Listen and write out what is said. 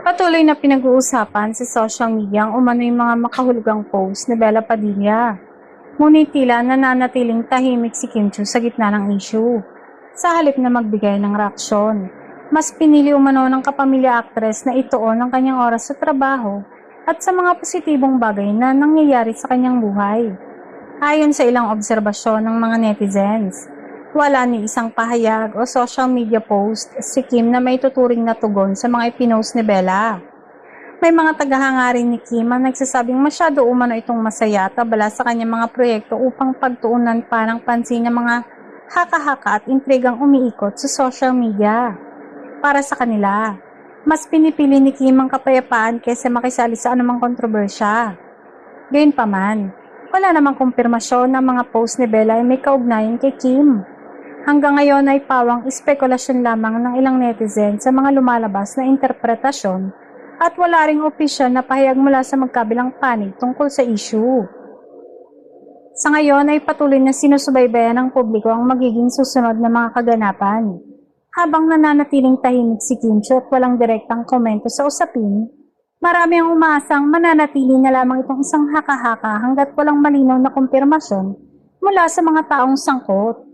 Patuloy na pinag-uusapan sa social media ang umano'y mga makahulugang post ni Bella Padilla. Ngunit tila nananatiling tahimik si Kim Chiu sa gitna ng issue. Sa halip na magbigay ng reaksyon, mas pinili umano ng kapamilya actress na ituon ang kanyang oras sa trabaho at sa mga positibong bagay na nangyayari sa kanyang buhay. Ayon sa ilang obserbasyon ng mga netizens, wala ni isang pahayag o social media post si Kim na may tuturing na tugon sa mga ipinost ni Bella. May mga tagahanga rin ni Kim ang nagsasabing masyado umano itong masaya at abala sa kanyang mga proyekto upang pagtuunan pa ng pansin ng mga haka-haka at intrigang umiikot sa social media. Para sa kanila, mas pinipili ni Kim ang kapayapaan kaysa makisali sa anumang kontrobersya. Gayunpaman, wala namang kumpirmasyon na mga post ni Bella ay may kaugnayan kay Kim. Hanggang ngayon ay pawang espekulasyon lamang ng ilang netizens sa mga lumalabas na interpretasyon at wala ring opisyal na pahayag mula sa magkabilang panig tungkol sa issue. Sa ngayon ay patuloy na sinusubaybayan ng publiko ang magiging susunod na mga kaganapan. Habang nananatiling tahimik si Kim Chiu at walang direktang komento sa usapin, marami ang umaasang mananatili na lamang itong isang haka-haka hanggat walang malinaw na kumpirmasyon mula sa mga taong sangkot.